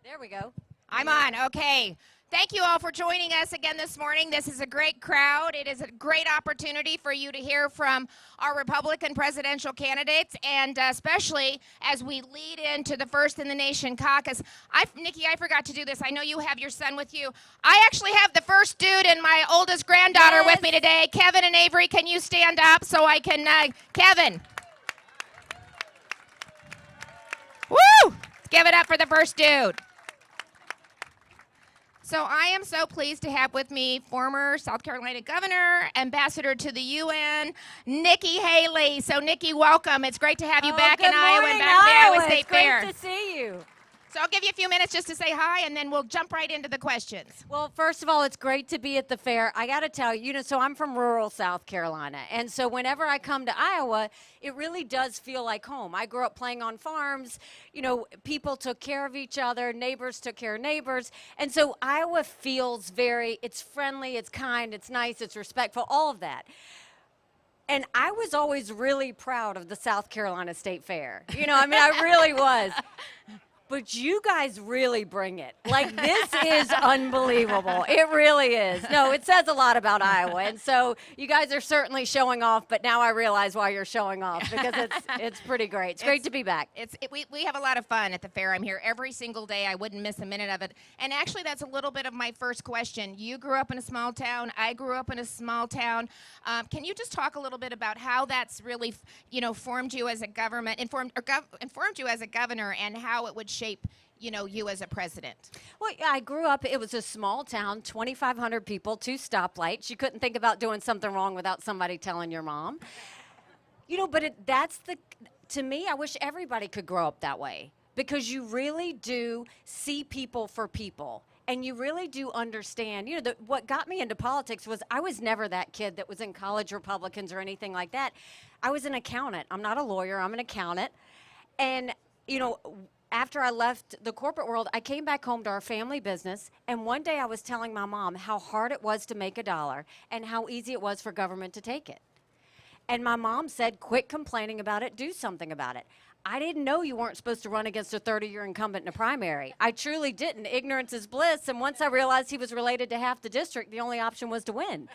There we go. I'm on. Okay. Thank you all for joining us again this morning. This is a great crowd. It is a great opportunity for you to hear from our Republican presidential candidates, and especially as we lead into the First in the Nation caucus. Nikki, I forgot to do this. I know you have your son with you. I actually have the first dude and my oldest granddaughter with me today. Kevin and Avery, can you stand up so I can, Kevin. Woo! Let's give it up for the first dude. So I am so pleased to have with me former South Carolina Governor, Ambassador to the UN, Nikki Haley. So Nikki, welcome. It's great to have you back in Iowa and back at the Iowa State Fair. It's great to see you. So I'll give you a few minutes just to say hi, and then we'll jump right into the questions. Well, first of all, it's great to be at the fair. I got to tell you, so I'm from rural South Carolina, and so whenever I come to Iowa, it really does feel like home. I grew up playing on farms. People took care of each other, neighbors took care of neighbors, and so Iowa feels it's friendly, it's kind, it's nice, it's respectful, all of that. And I was always really proud of the South Carolina State Fair. I really was. But you guys really bring it. Like, this is unbelievable. It really is. No, it says a lot about Iowa. And so you guys are certainly showing off, but now I realize why you're showing off, because it's pretty great. It's great to be back. We have a lot of fun at the fair. I'm here every single day. I wouldn't miss a minute of it. And actually, that's a little bit of my first question. You grew up in a small town. I grew up in a small town. Can you just talk a little bit about how that's really, formed you as a informed you as a governor, and how it would shape, you as a president? Well, I grew up, it was a small town, 2,500 people, 2 stoplights. You couldn't think about doing something wrong without somebody telling your mom. But to me, I wish everybody could grow up that way, because you really do see people for people. And you really do understand, what got me into politics was I was never that kid that was in college Republicans or anything like that. I was an accountant. I'm not a lawyer. I'm an accountant. And, after I left the corporate world, I came back home to our family business, and one day I was telling my mom how hard it was to make a dollar and how easy it was for government to take it. And my mom said, quit complaining about it, do something about it. I didn't know you weren't supposed to run against a 30-year incumbent in a primary. I truly didn't. Ignorance is bliss, and once I realized he was related to half the district, the only option was to win.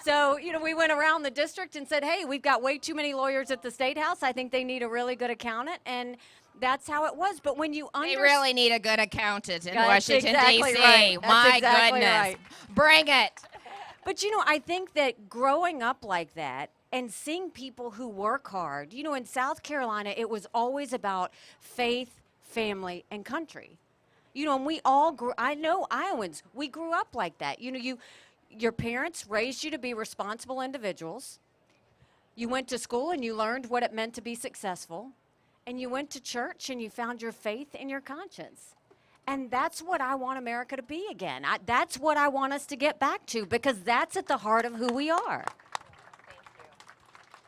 So, we went around the district and said, hey, we've got way too many lawyers at the State House. I think they need a really good accountant, and that's how it was. But when you They really need a good accountant in Washington, exactly D.C. Right. My exactly goodness. Right. Bring it. But, I think that growing up like that and seeing people who work hard, in South Carolina, it was always about faith, family, and country. And we all grew, I know Iowans, we grew up like that. Your parents raised you to be responsible individuals. You went to school and you learned what it meant to be successful. And you went to church and you found your faith and your conscience. And that's what I want America to be again. That's what I want us to get back to, because that's at the heart of who we are.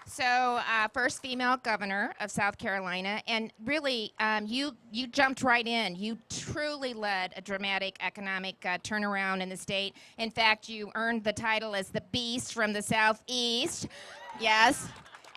So, first female governor of South Carolina, and really, you jumped right in. You truly led a dramatic economic turnaround in the state. In fact, you earned the title as the Beast from the Southeast. Yes.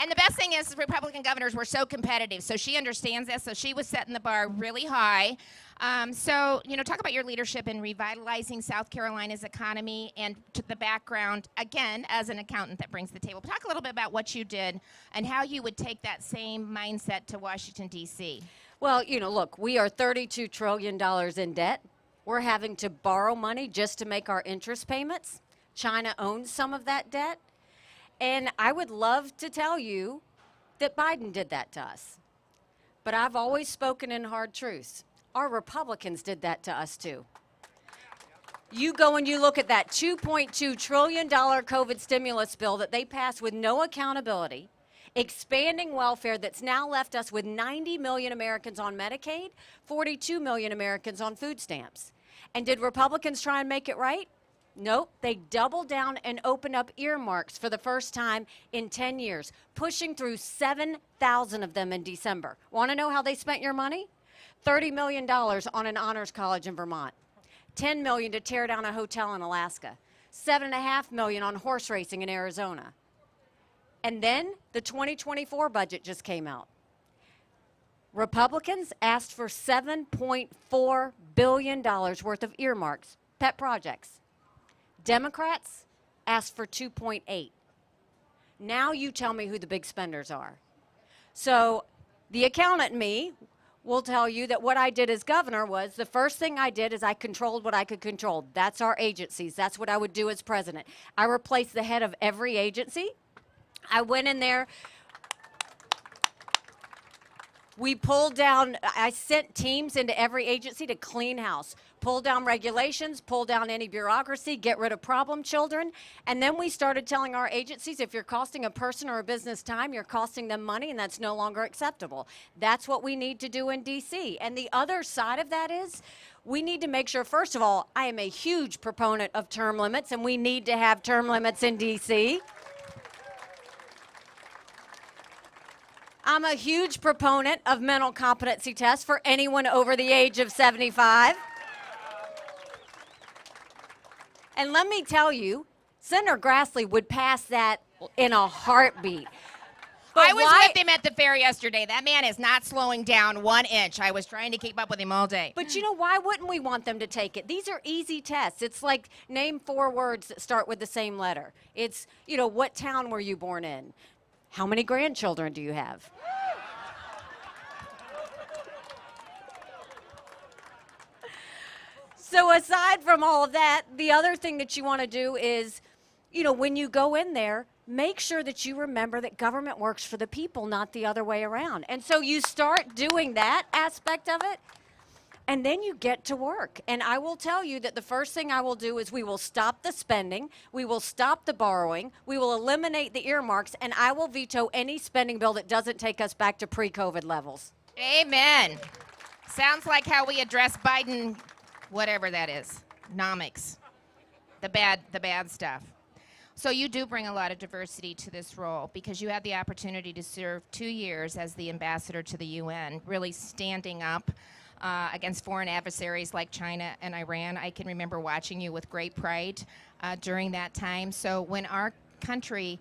And the best thing is, Republican governors were so competitive, so she understands that. So she was setting the bar really high. Talk about your leadership in revitalizing South Carolina's economy, and to the background, again, as an accountant that brings to the table. Talk a little bit about what you did and how you would take that same mindset to Washington, D.C. Well, look, we are $32 trillion in debt. We're having to borrow money just to make our interest payments. China owns some of that debt. And I would love to tell you that Biden did that to us. But I've always spoken in hard truths. Our Republicans did that to us, too. You go and you look at that $2.2 trillion COVID stimulus bill that they passed with no accountability, expanding welfare that's now left us with 90 million Americans on Medicaid, 42 million Americans on food stamps. And did Republicans try and make it right? Nope, they doubled down and opened up earmarks for the first time in 10 years, pushing through 7,000 of them in December. Want to know how they spent your money? $30 million on an honors college in Vermont, $10 million to tear down a hotel in Alaska, $7.5 million on horse racing in Arizona. And then the 2024 budget just came out. Republicans asked for $7.4 billion worth of earmarks, pet projects. Democrats asked for 2.8. Now you tell me who the big spenders are. So the accountant in me will tell you that what I did as governor was the first thing I did is I controlled what I could control. That's our agencies. That's what I would do as president. I replaced the head of every agency. I went in there. We pulled down, I sent teams into every agency to clean house, pull down regulations, pull down any bureaucracy, get rid of problem children. And then we started telling our agencies, if you're costing a person or a business time, you're costing them money, and that's no longer acceptable. That's what we need to do in D.C. And the other side of that is we need to make sure, first of all, I am a huge proponent of term limits, and we need to have term limits in D.C. I'm a huge proponent of mental competency tests for anyone over the age of 75. And let me tell you, Senator Grassley would pass that in a heartbeat. I was with him at the fair yesterday. That man is not slowing down 1 inch. I was trying to keep up with him all day. But you know, why wouldn't we want them to take it? These are easy tests. It's like name 4 words that start with the same letter. It's, you know, what town were you born in? How many grandchildren do you have? So aside from all of that, the other thing that you want to do is, you know, when you go in there, make sure that you remember that government works for the people, not the other way around. And so you start doing that aspect of it, and then you get to work. And I will tell you that the first thing I will do is we will stop the spending, we will stop the borrowing, we will eliminate the earmarks, and I will veto any spending bill that doesn't take us back to pre-COVID levels. Amen. Sounds like how we address Biden, whatever that is, nomics, the bad stuff. So you do bring a lot of diversity to this role because you had the opportunity to serve 2 years as the ambassador to the UN, really standing up against foreign adversaries like China and Iran. I can remember watching you with great pride during that time. So when our country,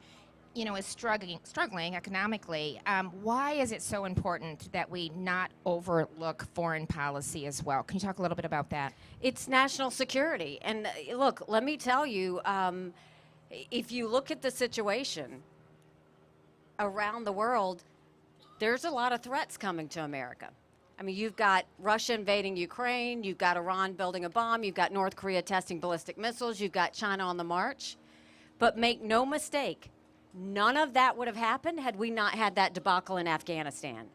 you know, is struggling economically, why is it so important that we not overlook foreign policy as well? Can you talk a little bit about that? It's national security. And look, let me tell you, if you look at the situation around the world, there's a lot of threats coming to America. I mean, you've got Russia invading Ukraine, you've got Iran building a bomb, you've got North Korea testing ballistic missiles, you've got China on the march. But make no mistake, none of that would have happened had we not had that debacle in Afghanistan.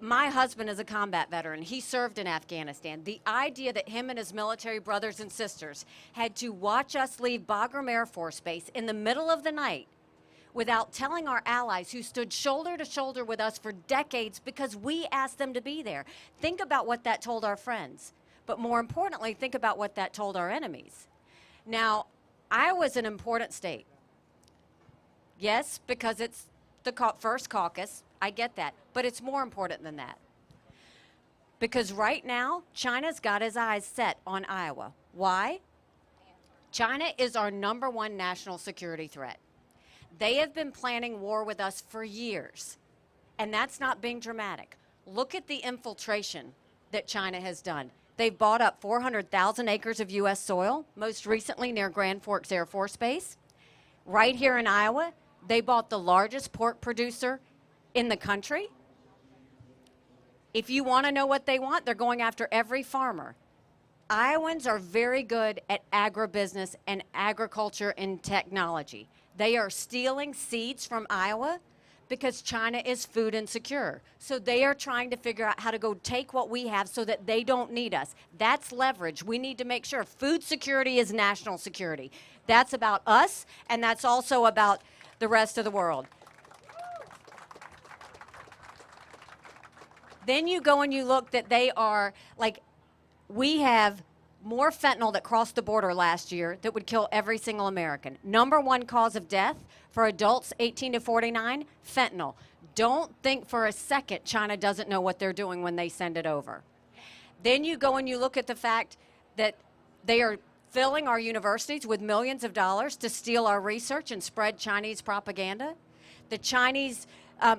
My husband is a combat veteran. He served in Afghanistan. The idea that him and his military brothers and sisters had to watch us leave Bagram Air Force Base in the middle of the night without telling our allies who stood shoulder to shoulder with us for decades because we asked them to be there. Think about what that told our friends. But more importantly, think about what that told our enemies. Now, Iowa's an important state. Yes, because it's the first caucus. I get that. But it's more important than that. Because right now, China's got his eyes set on Iowa. Why? China is our #1 national security threat. They have been planning war with us for years. And that's not being dramatic. Look at the infiltration that China has done. They've bought up 400,000 acres of U.S. soil, most recently near Grand Forks Air Force Base. Right here in Iowa, they bought the largest pork producer in the country. If you want to know what they want, they're going after every farmer. Iowans are very good at agribusiness and agriculture and technology. They are stealing seeds from Iowa because China is food insecure. So they are trying to figure out how to go take what we have so that they don't need us. That's leverage. We need to make sure food security is national security. That's about us, and that's also about the rest of the world. Then you go and you look that they are, like, we have more fentanyl that crossed the border last year that would kill every single American. #1 cause of death for adults 18 to 49, fentanyl. Don't think for a second China doesn't know what they're doing when they send it over. Then you go and you look at the fact that they are filling our universities with millions of dollars to steal our research and spread Chinese propaganda. The Chinese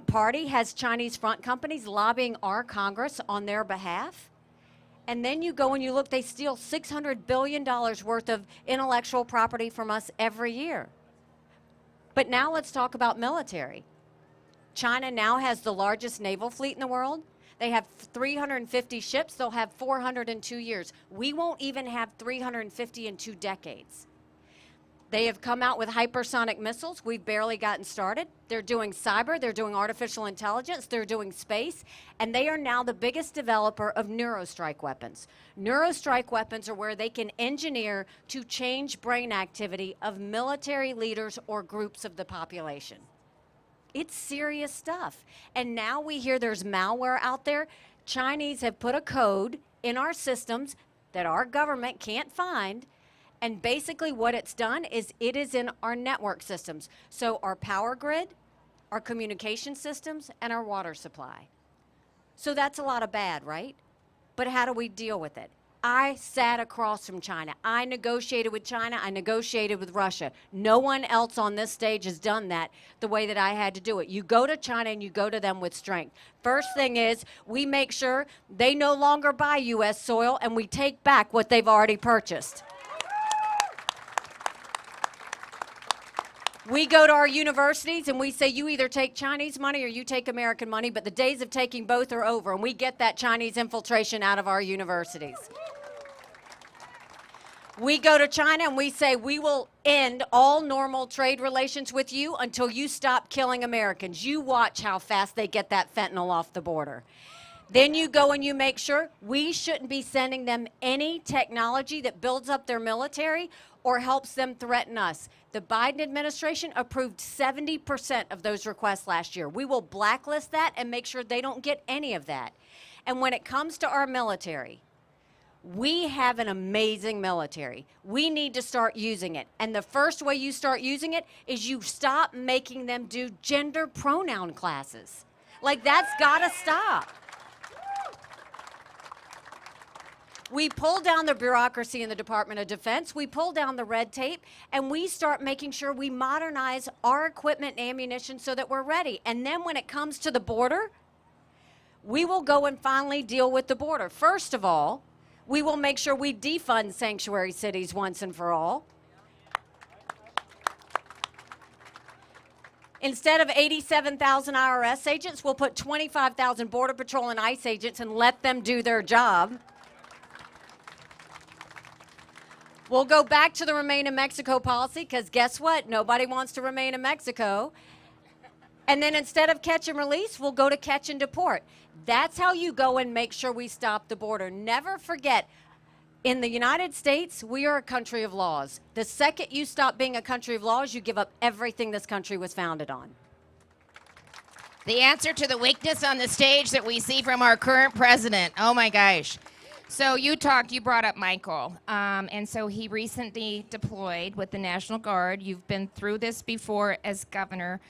Party has Chinese front companies lobbying our Congress on their behalf. And then you go and you look, they steal $600 billion worth of intellectual property from us every year. But now let's talk about military. China now has the largest naval fleet in the world. They have 350 ships. They'll have 400 in 2 years. We won't even have 350 in 2 decades. They have come out with hypersonic missiles. We've barely gotten started. They're doing cyber. They're doing artificial intelligence. They're doing space. And they are now the biggest developer of neurostrike weapons. Neurostrike weapons are where they can engineer to change brain activity of military leaders or groups of the population. It's serious stuff. And now we hear there's malware out there. Chinese have put a code in our systems that our government can't find. And basically what it's done is it is in our network systems. So our power grid, our communication systems, and our water supply. So that's a lot of bad, right? But how do we deal with it? I sat across from China. I negotiated with China. I negotiated with Russia. No one else on this stage has done that the way that I had to do it. You go to China and you go to them with strength. First thing is we make sure they no longer buy U.S. soil and we take back what they've already purchased. We go to our universities and we say, you either take Chinese money or you take American money, but the days of taking both are over, and we get that Chinese infiltration out of our universities. We go to China and we say, we will end all normal trade relations with you until you stop killing Americans. You watch how fast they get that fentanyl off the border. Then you go and you make sure we shouldn't be sending them any technology that builds up their military or helps them threaten us. The Biden administration approved 70% of those requests last year. We will blacklist that and make sure they don't get any of that. And when it comes to our military, we have an amazing military. We need to start using it. And the first way you start using it is you stop making them do gender pronoun classes. Like, that's got to stop. We pull down the bureaucracy in the Department of Defense, we pull down the red tape, and we start making sure we modernize our equipment and ammunition so that we're ready. And then when it comes to the border, we will go and finally deal with the border. First of all, we will make sure we defund sanctuary cities once and for all. Instead of 87,000 IRS agents, we'll put 25,000 Border Patrol and ICE agents and let them do their job. We'll go back to the Remain in Mexico policy, because guess what? Nobody wants to remain in Mexico. And then instead of catch and release, we'll go to catch and deport. That's how you go and make sure we stop the border. Never forget, in the United States, we are a country of laws. The second you stop being a country of laws, you give up everything this country was founded on. The answer to the weakness on the stage that we see from our current president. Oh my gosh. So you brought up Michael, and so he recently deployed with the National Guard. You've been through this before as governor.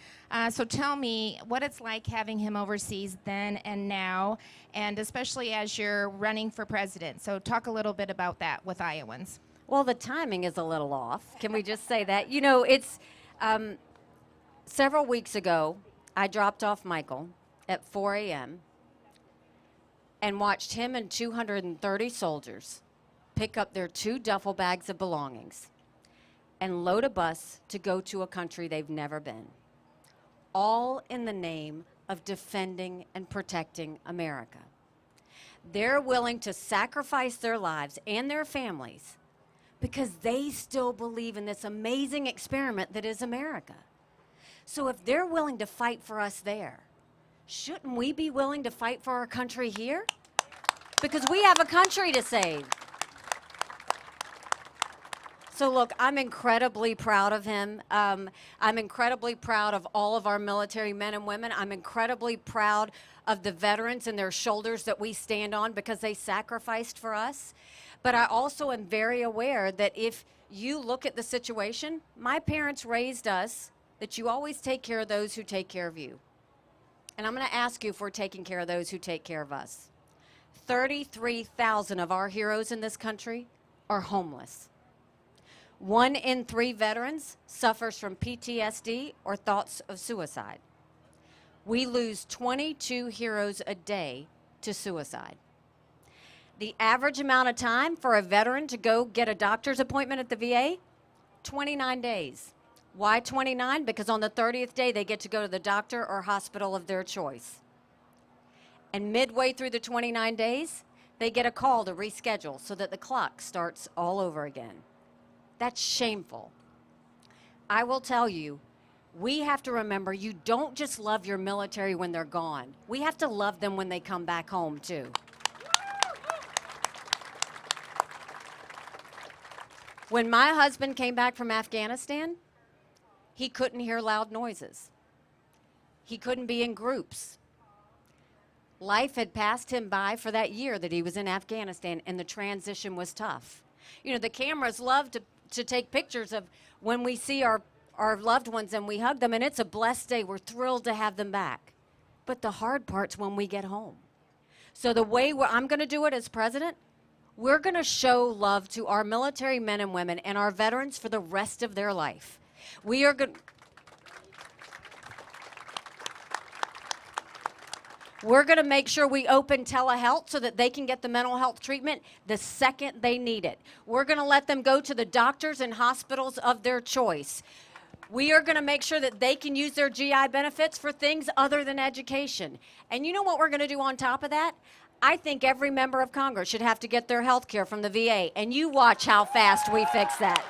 So tell me what it's like having him overseas then and now, and especially as you're running for president. So talk a little bit about that with Iowans. Well, the timing is a little off. Can we just say that? You know, it's several weeks ago, I dropped off Michael at 4 a.m., and watched him and 230 soldiers pick up their 2 duffel bags of belongings and load a bus to go to a country they've never been, all in the name of defending and protecting America. They're willing to sacrifice their lives and their families because they still believe in this amazing experiment that is America. So if they're willing to fight for us there, shouldn't we be willing to fight for our country here? Because we have a country to save. So look, I'm incredibly proud of him. I'm incredibly proud of all of our military men and women. I'm incredibly proud of the veterans and their shoulders that we stand on because they sacrificed for us. But I also am very aware that if you look at the situation, my parents raised us that you always take care of those who take care of you. And I'm going to ask you if we're taking care of those who take care of us. 33,000 of our heroes in this country are homeless. 1 in 3 veterans suffers from PTSD or thoughts of suicide. We lose 22 heroes a day to suicide. The average amount of time for a veteran to go get a doctor's appointment at the VA, 29 days. Why 29? Because on the 30th day, they get to go to the doctor or hospital of their choice. And midway through the 29 days, they get a call to reschedule so that the clock starts all over again. That's shameful. I will tell you, we have to remember you don't just love your military when they're gone. We have to love them when they come back home, too. When my husband came back from Afghanistan, he couldn't hear loud noises. He couldn't be in groups. Life had passed him by for that year that he was in Afghanistan, and the transition was tough. You know, the cameras love to take pictures of when we see our loved ones and we hug them, and it's a blessed day. We're thrilled to have them back. But the hard part's when we get home. So the way I'm going to do it as president, we're going to show love to our military men and women and our veterans for the rest of their life. We are going We're going to make sure we open telehealth so that they can get the mental health treatment the second they need it. We're going to let them go to the doctors and hospitals of their choice. We are going to make sure that they can use their GI benefits for things other than education. And you know what we're going to do on top of that? I think every member of Congress should have to get their health care from the VA, and you watch how fast we fix that.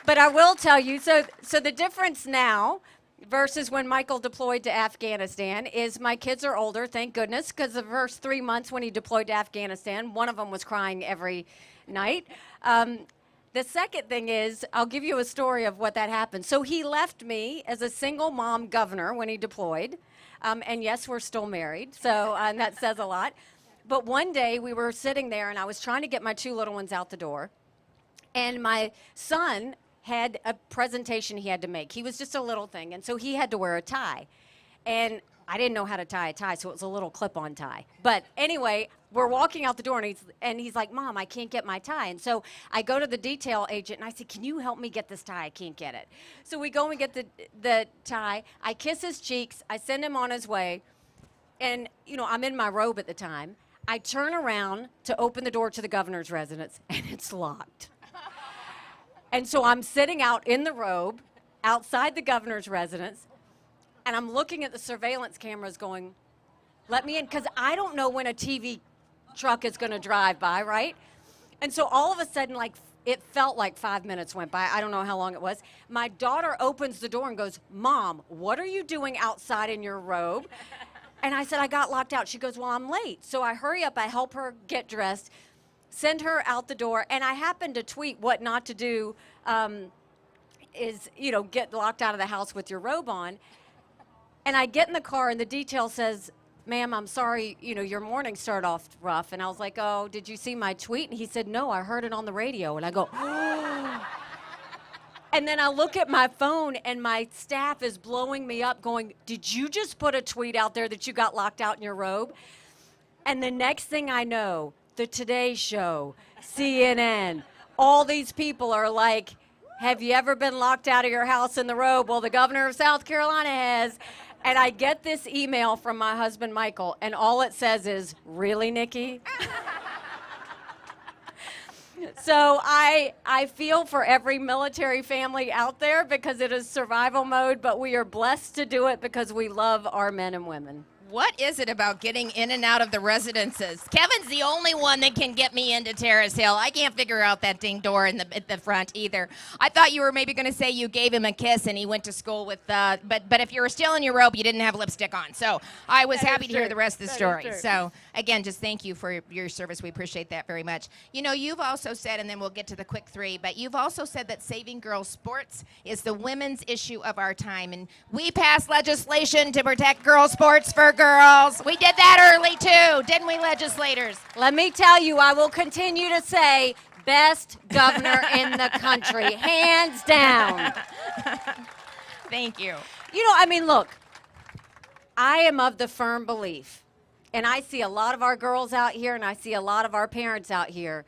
But I will tell you, so the difference now versus when Michael deployed to Afghanistan is my kids are older, thank goodness, because the first 3 months when he deployed to Afghanistan, one of them was crying every night. The second thing is, I'll give you a story of what that happened. So he left me as a single mom governor when he deployed. And yes, we're still married, so that says a lot. But one day we were sitting there, and I was trying to get my 2 little ones out the door. And my son had a presentation he had to make. He was just a little thing, and so he had to wear a tie. And I didn't know how to tie a tie, so it was a little clip-on tie. But anyway, we're walking out the door, and he's like, Mom, I can't get my tie. And so I go to the detail agent, and I say, can you help me get this tie? I can't get it. So we go and get the tie. I kiss his cheeks. I send him on his way. And, you know, I'm in my robe at the time. I turn around to open the door to the governor's residence, and it's locked. And so I'm sitting out in the robe outside the governor's residence, and I'm looking at the surveillance cameras going, let me in, because I don't know when a TV truck is going to drive by, right? And so all of a sudden, like, it felt like 5 minutes went by. I don't know how long it was. My daughter opens the door and goes, Mom, what are you doing outside in your robe? And I said, I got locked out. She goes, well, I'm late. So I hurry up. I help her get dressed, send her out the door, and I happened to tweet what not to do is, you know, get locked out of the house with your robe on. And I get in the car, and the detail says, ma'am, I'm sorry, you know, your morning started off rough. And I was like, oh, did you see my tweet? And he said, no, I heard it on the radio. And I go, oh. And then I look at my phone, and my staff is blowing me up going, did you just put a tweet out there that you got locked out in your robe? And the next thing I know, the Today Show, CNN, all these people are like, have you ever been locked out of your house in the robe? Well, the governor of South Carolina has. And I get this email from my husband, Michael, and all it says is, really, Nikki? So I feel for every military family out there because it is survival mode, but we are blessed to do it because we love our men and women. What is it about getting in and out of the residences? Kevin's the only one that can get me into Terrace Hill. I can't figure out that ding door at the front either. I thought you were maybe going to say you gave him a kiss and he went to school with, but if you were still in your robe, you didn't have lipstick on. So I was happy to hear the rest of the story. So again, just thank you for your service. We appreciate that very much. You know, you've also said, and then we'll get to the quick three, but you've also said that saving girls' sports is the women's issue of our time. And we passed legislation to protect girls' sports for girls. We did that early too, didn't we, legislators? Let me tell you, I will continue to say best governor in the country, hands down. Thank you. You know, I mean, look, I am of the firm belief, and I see a lot of our girls out here, and I see a lot of our parents out here.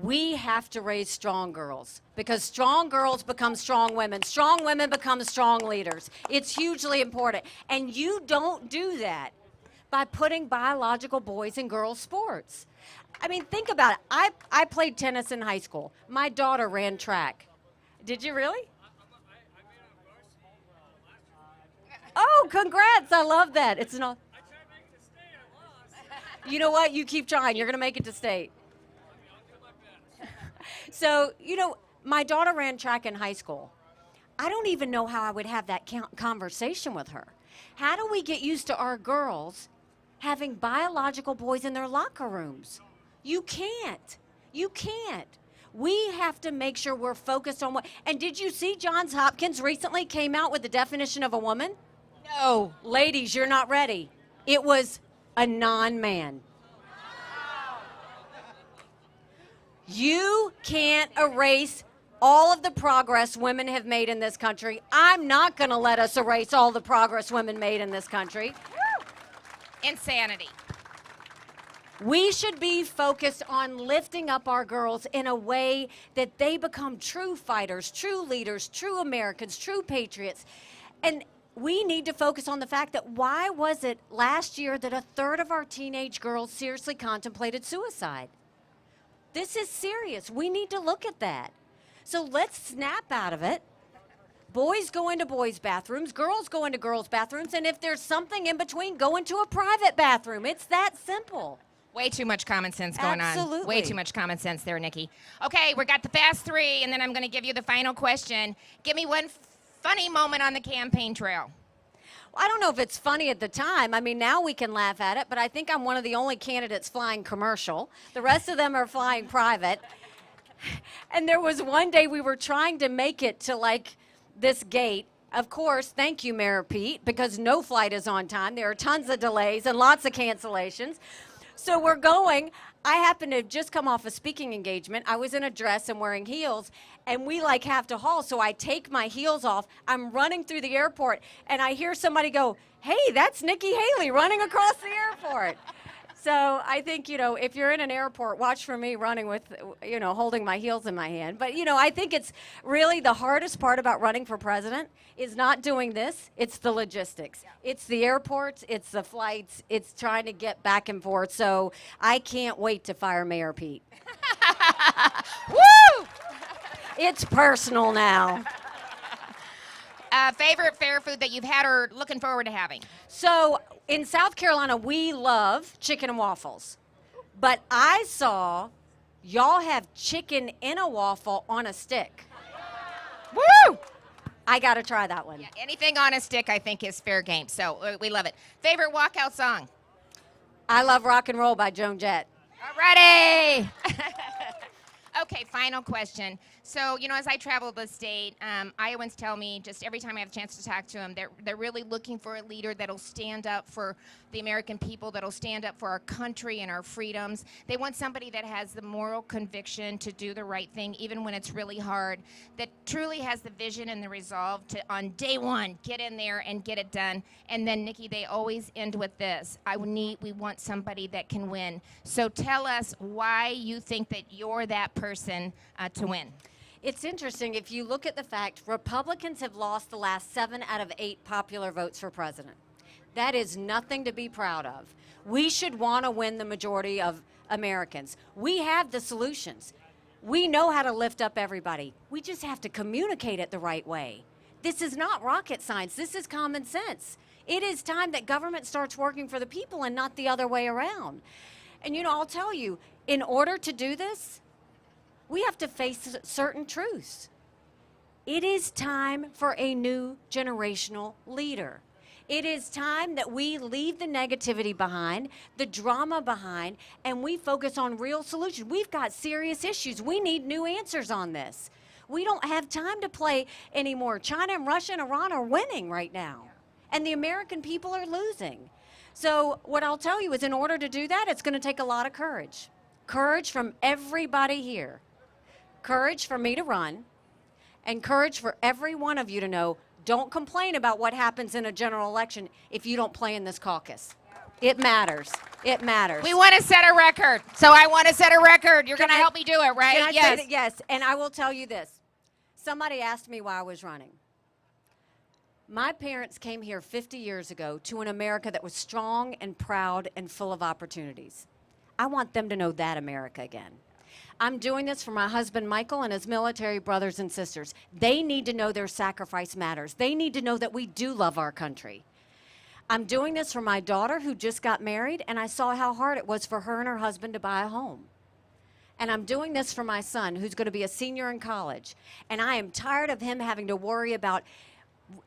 We have to raise strong girls because strong girls become strong women. Strong women become strong leaders. It's hugely important. And you don't do that by putting biological boys in girls' sports. I mean, think about it. I played tennis in high school. My daughter ran track. Did you really? Oh, congrats. I love that. It's not. You know what? You keep trying. You're going to make it to state. So, my daughter ran track in high school. I don't even know how I would have that conversation with her. How do we get used to our girls having biological boys in their locker rooms? You can't. You can't. We have to make sure we're focused on what. And did you see Johns Hopkins recently came out with the definition of a woman? No. Ladies, you're not ready. It was a non-man. You can't erase all of the progress women have made in this country. I'm not going to let us erase all the progress women made in this country. Insanity. We should be focused on lifting up our girls in a way that they become true fighters, true leaders, true Americans, true patriots. And we need to focus on the fact that why was it last year that a third of our teenage girls seriously contemplated suicide? This is serious. We need to look at that. So let's snap out of it. Boys go into boys' bathrooms, girls go into girls' bathrooms, and if there's something in between, go into a private bathroom. It's that simple. Way too much common sense going on. Absolutely. Way too much common sense there, Nikki. Okay, we got the fast three, and then I'm going to give you the final question. Give me one funny moment on the campaign trail. Well, I don't know if it's funny at the time. I mean, now we can laugh at it, but I think I'm one of the only candidates flying commercial. The rest of them are flying private. And there was one day we were trying to make it to, like, this gate. Of course, thank you, Mayor Pete, because no flight is on time. There are tons of delays and lots of cancellations. So we're going. I happened to have just come off a speaking engagement. I was in a dress and wearing heels, and we like have to haul, so I take my heels off. I'm running through the airport, and I hear somebody go, "Hey, that's Nikki Haley running across the airport." So I think, if you're in an airport, watch for me running with, holding my heels in my hand. But, I think it's really the hardest part about running for president is not doing this. It's the logistics. Yeah. It's the airports. It's the flights. It's trying to get back and forth. So I can't wait to fire Mayor Pete. Woo! It's personal now. Favorite fair food that you've had or looking forward to having? So in South Carolina, we love chicken and waffles. But I saw y'all have chicken in a waffle on a stick. Woo! I got to try that one. Yeah, anything on a stick, I think, is fair game. So we love it. Favorite walkout song? I Love Rock and Roll by Joan Jett. Ready? Okay, final question. So, as I travel the state, Iowans tell me just every time I have a chance to talk to them, they're really looking for a leader that'll stand up for the American people, that'll stand up for our country and our freedoms. They want somebody that has the moral conviction to do the right thing, even when it's really hard, that truly has the vision and the resolve to, on day one, get in there and get it done. And then, Nikki, they always end with this: we want somebody that can win. So tell us why you think that you're that person to win. It's interesting. If you look at the fact, Republicans have lost the last 7 out of 8 popular votes for president. That is nothing to be proud of. We should want to win the majority of Americans. We have the solutions. We know how to lift up everybody. We just have to communicate it the right way. This is not rocket science. This is common sense. It is time that government starts working for the people and not the other way around. And, I'll tell you, in order to do this, we have to face certain truths. It is time for a new generational leader. It is time that we leave the negativity behind, the drama behind, and we focus on real solutions. We've got serious issues. We need new answers on this. We don't have time to play anymore. China and Russia and Iran are winning right now, and the American people are losing. So what I'll tell you is, in order to do that, it's going to take a lot of courage. Courage from everybody here. Courage for me to run, and courage for every one of you to know, don't complain about what happens in a general election if you don't play in this caucus. It matters. It matters. We want to set a record. So I want to set a record. You're going to I- help me do it, right? Can I Yes. say that? Yes. And I will tell you this. Somebody asked me why I was running. My parents came here 50 years ago to an America that was strong and proud and full of opportunities. I want them to know that America again. I'm doing this for my husband, Michael, and his military brothers and sisters. They need to know their sacrifice matters. They need to know that we do love our country. I'm doing this for my daughter who just got married, and I saw how hard it was for her and her husband to buy a home. And I'm doing this for my son who's going to be a senior in college. And I am tired of him having to worry about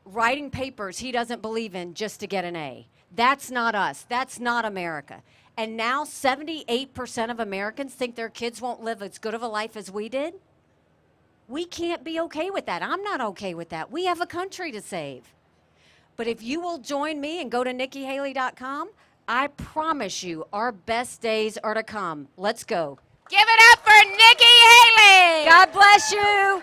writing papers he doesn't believe in just to get an A. That's not us. That's not America. And now 78% of Americans think their kids won't live as good of a life as we did. We can't be okay with that. I'm not okay with that. We have a country to save. But if you will join me and go to NikkiHaley.com, I promise you our best days are to come. Let's go. Give it up for Nikki Haley. God bless you.